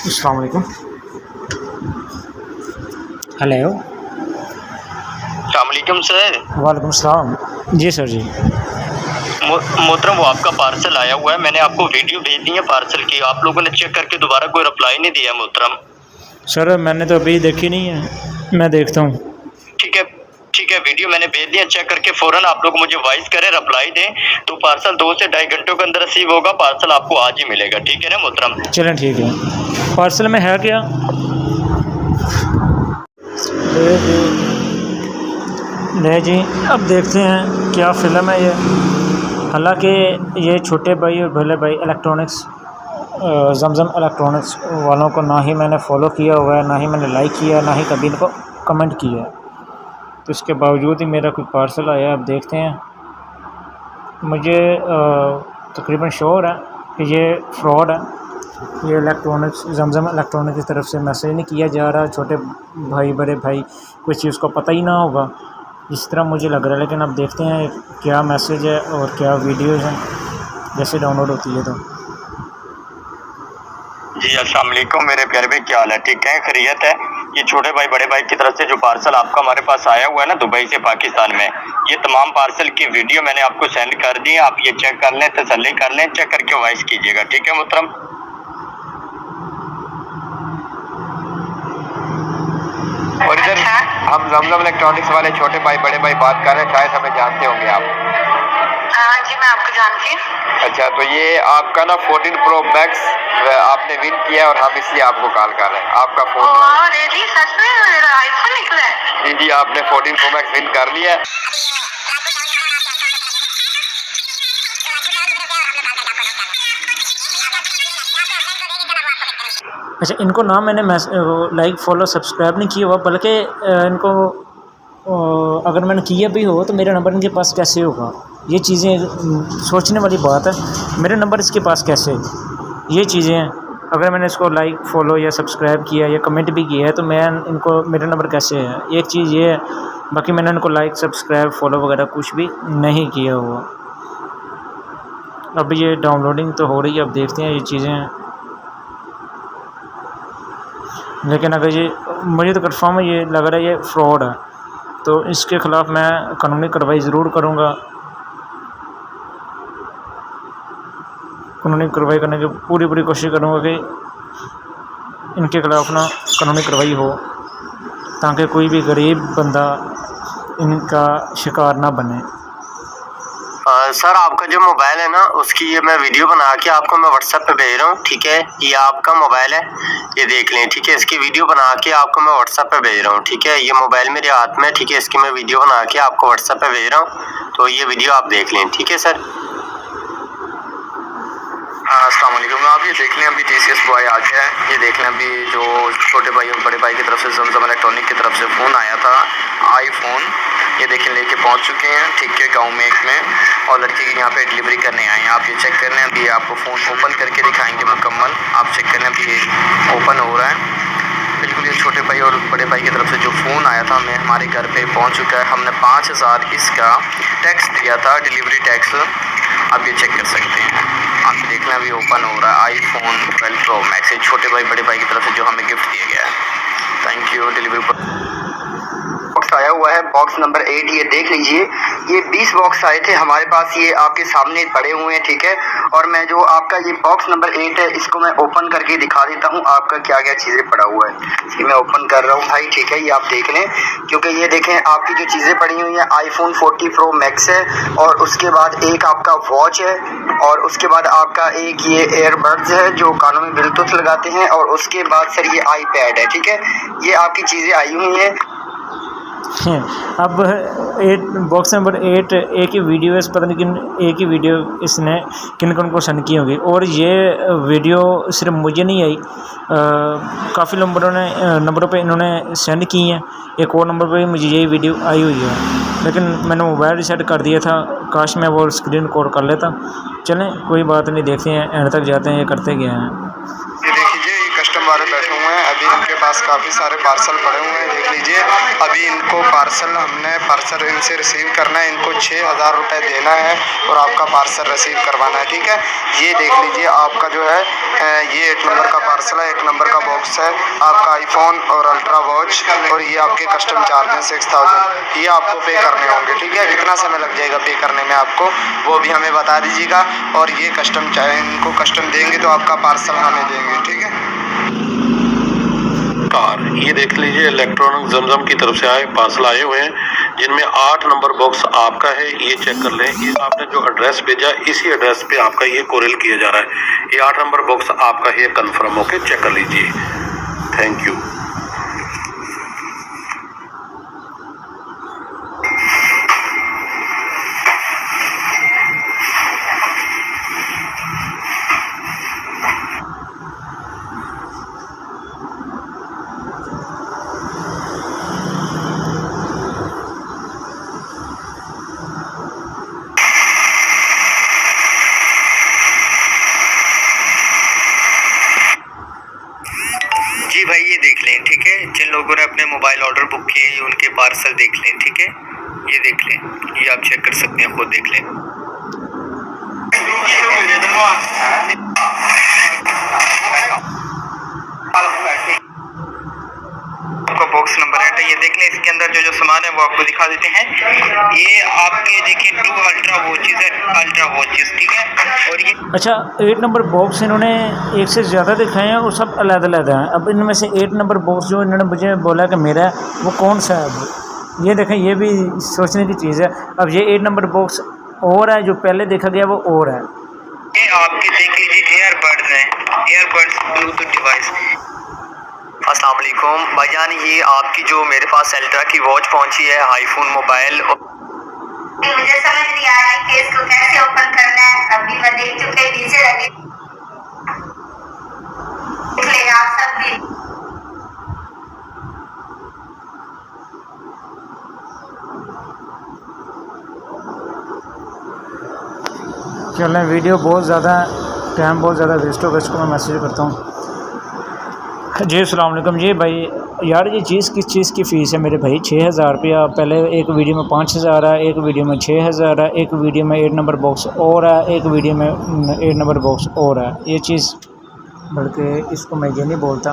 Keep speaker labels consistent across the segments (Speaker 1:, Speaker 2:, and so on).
Speaker 1: अस्सलाम वालेकुम। हेलो।
Speaker 2: अस्सलामुअलैकुम सर।
Speaker 1: वालेकुम सलाम। जी सर जी।
Speaker 2: मोहतरम, वो आपका पार्सल आया हुआ है, मैंने आपको वीडियो भेज दी है पार्सल की, आप लोगों ने चेक करके दोबारा कोई रिप्लाई नहीं दिया मोहतरम।
Speaker 1: सर मैंने तो अभी देखी नहीं है, मैं देखता हूँ।
Speaker 2: ठीक है, ठीक है, वीडियो मैंने भेज दिया, चेक करके फ़ौरन आप लोग मुझे वॉइस करें, रिप्लाई दें, तो पार्सल 2 से ढाई घंटों के अंदर रिसीव होगा, पार्सल आपको आज ही मिलेगा। ठीक है ना मोहतरम?
Speaker 1: चलें ठीक है। पार्सल में है क्या? ले जी, अब देखते हैं क्या फ़िल्म है ये। हालांकि ये छोटे भाई और भले भाई इलेक्ट्रॉनिक्स, जमजम इलेक्ट्रॉनिक्स वालों को ना ही मैंने फ़ॉलो किया हुआ है, ना ही मैंने लाइक किया, ना ही कभी इनको कमेंट किया है। तो इसके बावजूद ही मेरा कोई पार्सल आया, अब देखते हैं। मुझे तकरीबन श्योर है कि ये फ्रॉड है। ये इलेक्ट्रॉनिक्स, जमजम इलेक्ट्रॉनिक्स की तरफ से मैसेज नहीं किया जा रहा। छोटे भाई बड़े भाई कोई चीज़ को पता ही ना होगा, इस तरह मुझे लग रहा है। लेकिन अब देखते हैं क्या मैसेज है और क्या वीडियोज़ हैं जैसे डाउनलोड होती है। तो
Speaker 2: जी अस्सलाम वालेकुम मेरे प्यारे भाई, क्या हाल है? ठीक है, खैरियत है? ये छोटे भाई बड़े भाई की तरफ से जो पार्सल आपका हमारे पास आया हुआ है ना दुबई से पाकिस्तान में, ये तमाम पार्सल की वीडियो मैंने आपको सेंड कर दी है। आप ये चेक कर लें, तसल्ली कर लें, चेक करके वॉइस कीजिएगा। ठीक है मोहतरम? और इधर हम जमजम इलेक्ट्रॉनिक्स वाले छोटे भाई बड़े भाई बात कर रहे हैं, शायद हमें जानते होंगे आप।
Speaker 3: हाँ जी, मैं आपको जानती हूँ।
Speaker 2: अच्छा, तो ये आपका ना 14 प्रो मैक्स आपने विन किया है और हम इसलिए आपको कॉल कर रहे हैं। आपका फोन
Speaker 3: रियली? सच में मेरा आईफोन निकला है?
Speaker 2: जी जी, आपने 14 प्रो मैक्स विन कर लिया है।
Speaker 1: अच्छा, इनको ना मैंने लाइक फॉलो सब्सक्राइब नहीं किया हुआ, बल्कि इनको अगर मैंने किया भी हो तो मेरा नंबर इनके पास कैसे होगा? ये चीज़ें सोचने वाली बात है। मेरा नंबर इसके पास कैसे? ये चीज़ें हैं। अगर मैंने इसको लाइक फॉलो या सब्सक्राइब किया या कमेंट भी किया है तो मैं इनको मेरा नंबर कैसे है? एक चीज़ ये है। बाकी मैंने इनको लाइक सब्सक्राइब फॉलो वगैरह कुछ भी नहीं किया हुआ। अब ये डाउनलोडिंग तो हो रही है, अब देखते हैं ये चीज़ें। लेकिन अगर ये मुझे तो कन्फर्म है, ये लग रहा है ये फ्रॉड है, तो इसके ख़िलाफ़ मैं कानूनी कार्रवाई ज़रूर करूँगा। कानूनी कार्रवाई करने की पूरी कोशिश करूँगा कि इनके ख़िलाफ़ ना कानूनी कार्रवाई हो, ताकि कोई भी गरीब बंदा इनका शिकार ना बने।
Speaker 2: सर, आपका जो मोबाइल है ना उसकी ये मैं वीडियो बना के आपको मैं व्हाट्सएप पे भेज रहा हूँ। ठीक है, ये आपका मोबाइल है, ये देख लें। ठीक है, इसकी वीडियो बना के आपको मैं व्हाट्सएप पे भेज रहा हूँ। ठीक है, ये मोबाइल मेरे हाथ में। ठीक है, इसकी मैं वीडियो बना के आपको व्हाट्सएप पे भेज रहा हूँ, तो ये वीडियो आप देख लें। ठीक है सर? हाँ, अस्सलाम वालेकुम। आप ये देख लें, अभी टीसीएस बॉय आ गया है। ये देख लें, अभी जो छोटे भाई और बड़े भाई की तरफ से जमजम इलेक्ट्रॉनिक की तरफ से फ़ोन आया था, आईफोन, ये देखें लेके पहुंच चुके हैं। ठीक है, गांव में एक में, और लड़के की यहाँ पे डिलीवरी करने आए हैं। आप ये चेक कर लें, अभी आपको फ़ोन ओपन करके दिखाएंगे मुकम्मल। आप चेक कर लें, अभी ये ओपन हो रहा है बिल्कुल। ये छोटे भाई और बड़े भाई की तरफ से जो फ़ोन आया था हमें, हमारे घर पे पहुंच चुका है। हमने 5000 इसका टैक्स दिया था, डिलीवरी टैक्स। आप ये चेक कर सकते हैं। आप देख लें, अभी ओपन हो रहा है आईफोन 12 प्रो मैक्स, छोटे भाई बड़े भाई की तरफ से जो हमें गिफ्ट दिया गया है। Thank you. डिलीवरी बॉक्स आया हुआ है, बॉक्स नंबर 8। ये देख लीजिए, ये 20 बॉक्स आए थे हमारे पास, ये आपके सामने पड़े हुए हैं। ठीक है, और मैं जो आपका ये बॉक्स नंबर 8 है, इसको मैं ओपन करके दिखा देता हूँ आपका क्या क्या चीज़ें पड़ा हुआ है। ये मैं ओपन कर रहा हूँ भाई। ठीक है, ये आप देख लें, क्योंकि ये देखें आपकी जो चीज़ें पड़ी हुई हैं, आईफोन 14 प्रो मैक्स है, और उसके बाद एक आपका वॉच है, और उसके बाद आपका एक ये एयरबड्स है जो कानों में ब्लूटूथ लगाते हैं, और उसके बाद सर ये आईपैड है। ठीक है, ये आपकी चीज़ें आई हुई हैं।
Speaker 1: अब 8 बॉक्स नंबर 8 एक ही वीडियो है, पता नहीं किन एक ही वीडियो इसने किन को सेंड की होगी। और ये वीडियो सिर्फ मुझे नहीं आई, काफ़ी नंबरों पे इन्होंने सेंड की हैं। एक और नंबर पे मुझे यही वीडियो आई हुई है, लेकिन मैंने मोबाइल रिसेट कर दिया था। काश मैं वो स्क्रीन रिकॉर्ड कर लेता। चलें कोई बात नहीं, देखते हैं एंड तक जाते हैं ये करते क्या हैं।
Speaker 2: ये देखिए, ये कस्टमर बैठे हुए हैं, अभी इनके पास काफ़ी सारे पार्सल पड़े हुए हैं, देख लीजिए। अभी इनको पार्सल इनसे रिसीव करना है, इनको 6,000 रुपये देना है और आपका पार्सल रिसीव करवाना है, ठीक है। ये देख लीजिए आपका जो है ये 1 नंबर का पार्सल है, 1 नंबर का बॉक्स है, आपका आईफोन और अल्ट्रा वॉच, और ये आपके कस्टम चार्जेस 6,000 ये आपको पे करने होंगे, ठीक है। कितना समय लग जाएगा पे करने में आपको, वो भी हमें बता दीजिएगा। और ये इनको कस्टम देंगे तो आपका पार्सल हमें देंगे, ठीक है।
Speaker 4: ये देख लीजिए इलेक्ट्रॉनिक जमजम की तरफ से पार्सल आए हुए हैं, जिनमें 8 नंबर बॉक्स आपका है। ये चेक कर लें, ये आपने जो एड्रेस भेजा इसी एड्रेस पे आपका ये कोरियर किया जा रहा है। ये 8 नंबर बॉक्स आपका है, कंफर्म होके चेक कर लीजिए। Thank you.
Speaker 2: जी भाई ये देख लें, ठीक है। जिन लोगों ने अपने मोबाइल ऑर्डर बुक किए हैं उनके पार्सल देख लें, ठीक है। ये देख लें, ये आप चेक कर सकते हैं, खुद देख लें। आपका बॉक्स नंबर है, ये देख लें। इसके अंदर जो सामान है वो आपको दिखा देते हैं। ये आपके देखिए 2 अल्ट्रा वॉचेस है, अल्ट्रा वॉचेस, ठीक है। और ये
Speaker 1: अच्छा 8 नंबर बॉक्स इन्होंने एक से ज़्यादा दिखाए हैं और सब अलग-अलग हैं। अब इनमें से 8 नंबर बॉक्स जो इन्होंने मुझे बोला कि मेरा है वो कौन सा है, ये देखें, ये भी सोचने की चीज़ है। अब ये 8 नंबर बॉक्स और है, जो पहले देखा गया वो और है।
Speaker 2: ये आपके देख लीजिए एयरबड्स हैं, एयरबड्स ब्लूटूथ डिवाइस। अस्सलाम वालेकुम भाईजान, ये आपकी जो मेरे पास अल्ट्रा की वॉच पहुंची है, आईफोन मोबाइल।
Speaker 3: मुझे समझ नहीं आ रही कि इसको कैसे ओपन करना है। अभी मैं देख चुके, नीचे लगे आप सब भी।
Speaker 1: चलें, वीडियो बहुत ज़्यादा टाइम बहुत ज़्यादा वेस्ट होगा, इसको मैं मैसेज करता हूँ। जी अस्सलाम वालेकुम। जी भाई यार, ये चीज़ किस चीज़ की फ़ीस है मेरे भाई? 6,000 रुपया। पहले एक वीडियो में 5,000 है, एक वीडियो में 6,000 है, एक वीडियो में 8 नंबर बॉक्स और है, एक वीडियो में 8 नंबर बॉक्स और है। ये चीज़, बल्कि इसको मैं ये नहीं बोलता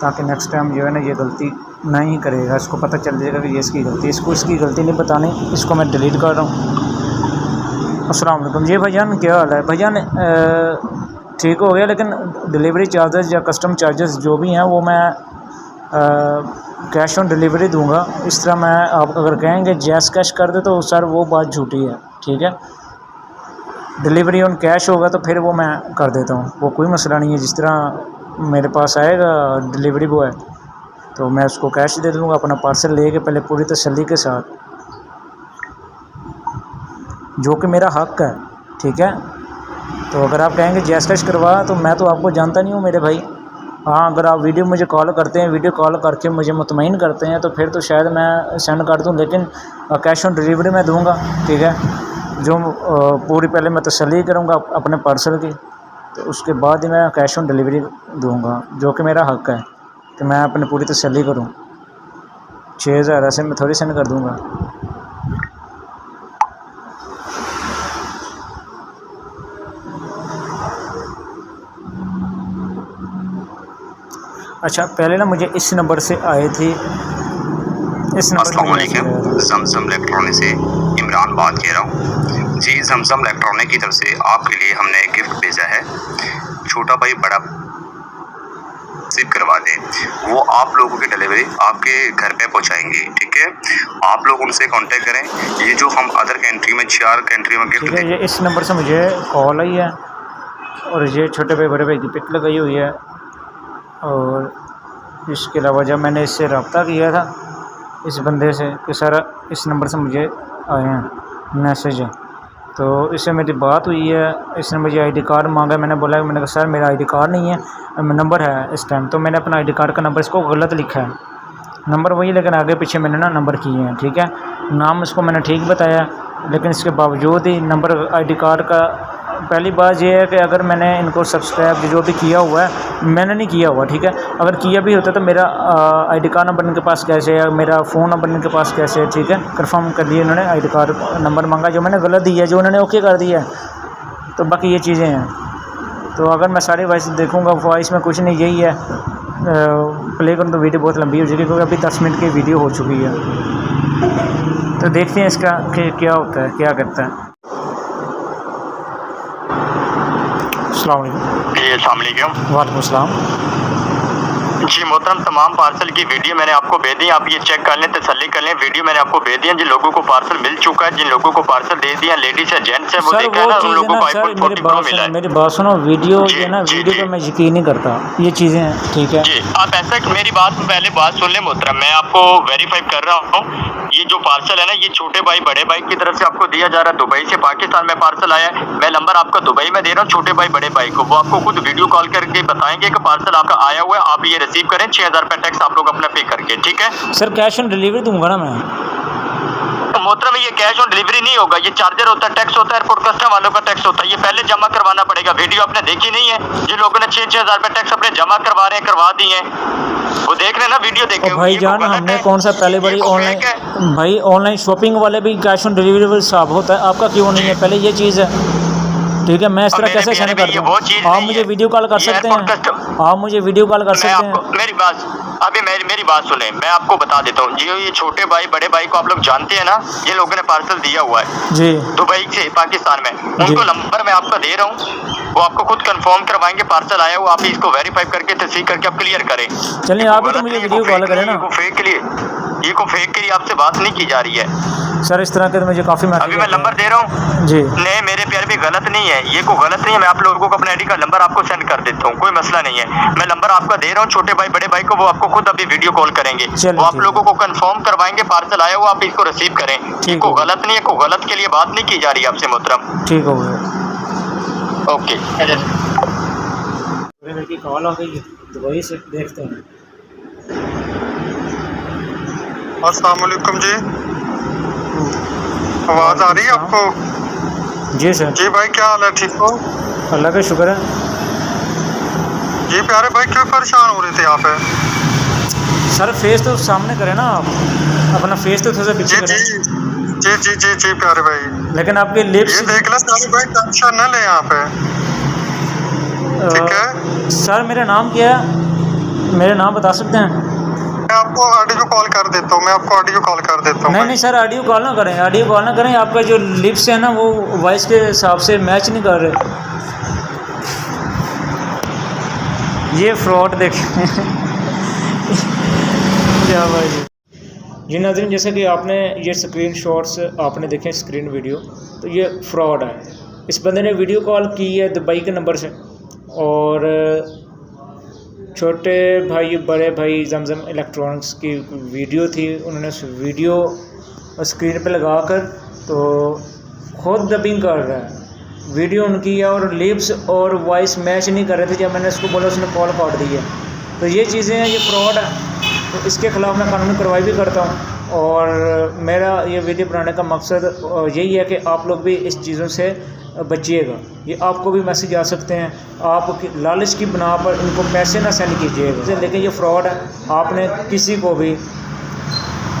Speaker 1: ताकि नेक्स्ट टाइम जो है ना ये गलती नहीं करेगा, इसको पता चल जाएगा कि ये इसकी गलती है। इसको इसकी गलती नहीं बतानी, इसको मैं डिलीट कर रहा हूँ। अस्सलाम वालेकुम। जी भाईजान क्या हाल है? भाईजान ठीक हो गया, लेकिन डिलीवरी चार्जेस या कस्टम चार्जेस जो भी हैं वो मैं कैश ऑन डिलीवरी दूंगा। इस तरह मैं, आप अगर कहेंगे जैस कैश कर दे तो सर वो बात झूठी है, ठीक है। डिलीवरी ऑन कैश होगा तो फिर वो मैं कर देता हूँ, वो कोई मसला नहीं है। जिस तरह मेरे पास आएगा डिलीवरी बॉय तो मैं उसको कैश दे दूँगा, अपना पार्सल लेके पहले पूरी तसल्ली के साथ, जो कि मेरा हक़ है, ठीक है। तो अगर आप कहेंगे जैस कैश करवा, तो मैं तो आपको जानता नहीं हूँ मेरे भाई। हाँ, अगर आप वीडियो मुझे कॉल करते हैं, वीडियो कॉल करके मुझे मुतमईन करते हैं तो फिर तो शायद मैं सेंड कर दूँ, लेकिन कैश ऑन डिलीवरी मैं दूँगा, ठीक है। जो पूरी पहले मैं तसल्ली करूँगा अपने पार्सल की, तो उसके बाद ही मैं कैश ऑन डिलीवरी दूँगा, जो कि मेरा हक़ है कि मैं अपनी पूरी तसल्ली करूँ। 6,000 ऐसे मैं थोड़ी सेंड कर दूँगा। अच्छा, पहले ना मुझे इस नंबर से आए थे, इस नंबर
Speaker 2: अस्सलाम वालेकुम, जमजम इलेक्ट्रॉनिक से इमरान बात कर रहा हूँ। जी, जमजम इलेक्ट्रॉनिक की तरफ से आपके लिए हमने एक गिफ्ट भेजा है। छोटा भाई बड़ा रिसीव करवा दें, वो आप लोगों की डिलीवरी आपके घर पे पहुंचाएंगे, ठीक है। आप लोग उनसे कांटेक्ट करें। ये जो हम अदर कंट्री में 4 कंट्री में गिफ्ट
Speaker 1: ये इस नंबर से मुझे कॉल आई है और ये छोटे भाई बड़े भाई की पिक लगाई हुई है। और इसके अलावा जब मैंने इससे रब्ता किया था इस बंदे से कि सर इस नंबर से मुझे आए हैं मैसेज, तो इससे मेरी बात हुई है। इसने मुझे आईडी कार्ड मांगा, मैंने कहा सर मेरा आईडी कार्ड नहीं है, नंबर है इस टाइम। तो मैंने अपना आईडी कार्ड का नंबर इसको गलत लिखा है, नंबर वही लेकिन आगे पीछे मैंने ना नंबर किए हैं, ठीक है। नाम इसको मैंने ठीक बताया, लेकिन इसके बावजूद ही नंबर आईडी कार्ड का, पहली बात यह है कि अगर मैंने इनको सब्सक्राइब जो भी किया हुआ है मैंने नहीं किया हुआ, ठीक है। अगर किया भी होता तो मेरा आईडी कार्ड नंबर इनके पास कैसे है, मेरा फ़ोन नंबर इनके पास कैसे है, ठीक है। कंफर्म कर दिया इन्होंने, आईडी कार्ड नंबर मांगा जो मैंने गलत दिया है, जो उन्होंने ओके कर दिया है। तो बाकी ये चीज़ें हैं। तो अगर मैं सारी वॉइस देखूँगा, वॉइस में कुछ नहीं, यही है प्ले करूँ तो वीडियो बहुत लंबी हो जाएगी, क्योंकि अभी 10 मिनट की वीडियो हो चुकी है। तो देखते हैं इसका कि क्या होता है, क्या करता है। अस्सलाम वालेकुम।
Speaker 2: जी अस्सलाम वालेकुम।
Speaker 1: वालेकुम अस्सलाम।
Speaker 2: जी मोहतरम, तमाम पार्सल की वीडियो मैंने आपको भेज दी, आप ये चेक कर लें, तसल्ली कर लें। वीडियो मैंने आपको भेज दिया, जिन लोगों को पार्सल मिल चुका है, जिन लोगों को पार्सल दे दिया, लेडीज है जेंट्स है, वो देखा है ना, उन लोगों को आईफोन 14 प्रो मिला है।
Speaker 1: मेरी बात सुनो, वीडियो ये ना, वीडियो पे मैं यकीन नहीं करता, ये चीज़ें हैं, ठीक है।
Speaker 2: जी आप ऐसा, मेरी बात पहले बात सुन लें मोहतरम, मैं आपको वेरीफाई कर रहा हूँ। ये जो पार्सल है ना, ये छोटे भाई बड़े भाई की तरफ से आपको दिया जा रहा है। दुबई से पाकिस्तान में पार्सल आया है। मैं नंबर आपका दुबई में दे रहा हूँ, छोटे भाई बड़े भाई को, वो आपको खुद वीडियो कॉल करके बताएंगे कि पार्सल आपका आया हुआ है, आप ये रिसीव करें। 6000 रुपये टैक्स आप लोग अपना पे करके, ठीक है
Speaker 1: सर। कैश ऑन डिलीवरी दूंगा ना मैं।
Speaker 2: तो मोहतरम ये कैश ऑन डिलीवरी नहीं होगा, ये चार्जर होता है, टैक्स होता है, एयरपोर्ट कस्टम वालों का टैक्स होता है, ये पहले जमा करवाना पड़ेगा। वीडियो आपने देखी नहीं है, जिन लोगों ने 6-6 रुपये टैक्स अपने जमा करवा रहे हैं, करवा दिए हैं, वो देख रहे हैं ना वीडियो देखे।
Speaker 1: भाई जान, हमने कौन सा पहले बड़ी ऑनलाइन, भाई ऑनलाइन शॉपिंग वाले भी कैश ऑन डिलीवरी हिसाब होता है, आपका क्यों नहीं है? पहले ये चीज़ है, ठीक है। मैं इस तरह कैसे सेंड कर दूँ? आप मुझे वीडियो कॉल कर सकते हैं, आप मुझे वीडियो कॉल कर सकते हैं।
Speaker 2: मेरी बात अभी मेरी बात सुने, मैं आपको बता देता हूँ। ये छोटे भाई बड़े भाई को आप लोग जानते हैं ना, ये लोगों ने पार्सल दिया हुआ है
Speaker 1: जी
Speaker 2: दुबई से पाकिस्तान में, उनको नंबर मैं आपको दे रहा हूँ, वो आपको खुद कंफर्म करवाएंगे पार्सल आया हुआ। आप इसको वेरीफाई करके तस्दीक करके आप क्लियर करें।
Speaker 1: चलिए आप भी तो मुझे वीडियो कॉल करें ना।
Speaker 2: फेक के लिए, ये को फेक के लिए आपसे बात नहीं की जा रही है
Speaker 1: सर। इस तरह के तो मुझे काफ़ी मैसेज,
Speaker 2: अभी मैं नंबर दे रहा हूँ
Speaker 1: जी।
Speaker 2: नहीं मेरे प्यार भी गलत नहीं है, ये को गलत नहीं है। मैं आप लोगों को अपना आईडी का नंबर आपको सेंड कर देता हूँ, कोई मसला नहीं है। मैं नंबर आपका दे रहा हूँ, छोटे भाई बड़े भाई को, वो आपको खुद अभी वीडियो कॉल करेंगे, वो आप लोगों को कंफर्म करवाएंगे पार्सल आया हुआ, आप इसको रिसीव करें। को गलत नहीं है, को गलत के लिए बात नहीं की जा रही है आपसे मोहतरम।
Speaker 1: ठीक हो गया,
Speaker 2: ओके।
Speaker 1: मेरी कॉल आ गई है दुबई से, देखते हैं।
Speaker 5: अस्सलाम वालेकुम जी, आवाज़ आ रही है आपको?
Speaker 1: जी सर।
Speaker 5: जी भाई, क्या हाल है? ठीक हो?
Speaker 1: अल्लाह का शुक्र है।
Speaker 5: जी प्यारे भाई, क्यों परेशान हो रहे थे यहाँ पे?
Speaker 1: सर फेस तो सामने करें ना आप, अपना फेस तो थोड़ा सा पीछे करें।
Speaker 5: जी जी जी जी प्यारे भाई,
Speaker 1: लेकिन आपके लिप्स,
Speaker 5: ये देख लो प्यारे भाई, टेंशन न ले यहाँ पे, ठीक है।
Speaker 1: सर मेरा नाम क्या है, मेरा नाम बता सकते हैं?
Speaker 5: मैं आपको ऑडियो कॉल कर देता हूँ, मैं आपको ऑडियो कॉल कर देता हूँ।
Speaker 1: नहीं सर, ऑडियो कॉल ना करें, ऑडियो कॉल ना करें। आपका जो लिप्स है ना, वो वॉइस के हिसाब से मैच नहीं कर रहे। ये फ्रॉड देखें क्या भाई जी। नाज़रीन, जैसे कि आपने ये स्क्रीन शॉट्स आपने देखे, स्क्रीन वीडियो, तो ये फ्रॉड है। इस बंदे ने वीडियो कॉल की है दुबई के नंबर से, और छोटे भाई बड़े भाई जमजम इलेक्ट्रॉनिक्स की वीडियो थी, उन्होंने उस वीडियो स्क्रीन पे लगाकर तो खुद डबिंग कर रहा है। वीडियो उनकी है और लिप्स और वॉइस मैच नहीं कर रहे थे। जब मैंने उसको बोला, उसने कॉल काट दी है। तो ये चीज़ें हैं, ये फ्रॉड है। तो इसके ख़िलाफ़ मैं कानूनी कार्रवाई भी करता हूँ, और मेरा ये वीडियो बनाने का मकसद यही है कि आप लोग भी इस चीज़ों से बचिएगा। ये आपको भी मैसेज आ सकते हैं, आप लालच की बना पर इनको पैसे ना सेंड कीजिएगा। लेकिन ये फ्रॉड है, आपने किसी को भी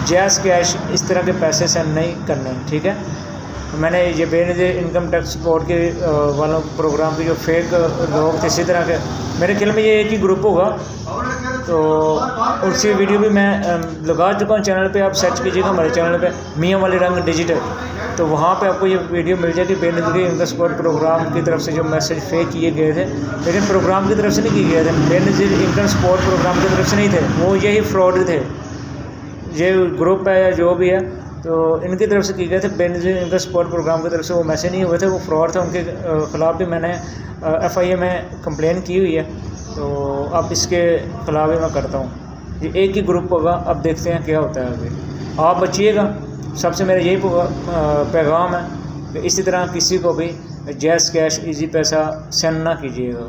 Speaker 1: जैज़ कैश इस तरह के पैसे सेंड नहीं करने, ठीक है। मैंने ये बेनज़ीर इनकम टैक्स बोर्ड के वालों प्रोग्राम के जो फेक लोग थे, इसी तरह के, मेरे ख्याल में ये एक ही ग्रुप होगा, तो उसकी वीडियो भी मैं लगा चुका हूँ चैनल पे। आप सर्च कीजिएगा हमारे चैनल पे, मियाँ वाले रंग डिजिटल, तो वहाँ पे आपको ये वीडियो मिल जाएगी। बेनज़ीर इनकम स्पोर्ट प्रोग्राम की तरफ से जो मैसेज फेक किए गए थे, लेकिन प्रोग्राम की तरफ से नहीं किए गए थे, बेनज़ीर इनकम स्पोर्ट प्रोग्राम की तरफ से नहीं थे, वो यही फ्रॉड थे। ये ग्रुप है या जो भी है, तो इनकी तरफ से किए गए थे। बेनज़ीर इनकम स्पोर्ट प्रोग्राम की तरफ से वो मैसेज नहीं हुए थे, वो फ्रॉड थे। उनके ख़िलाफ़ भी मैंने FIA में कंप्लेन की हुई है, तो अब इसके ख़िलाफ़ भी मैं करता हूँ। ये एक ही ग्रुप होगा, अब देखते हैं क्या होता है। अभी आप बचिएगा, सबसे मेरा यही पैगाम है कि इसी तरह किसी को भी जैज़ कैश इजी पैसा सेंड ना कीजिएगा।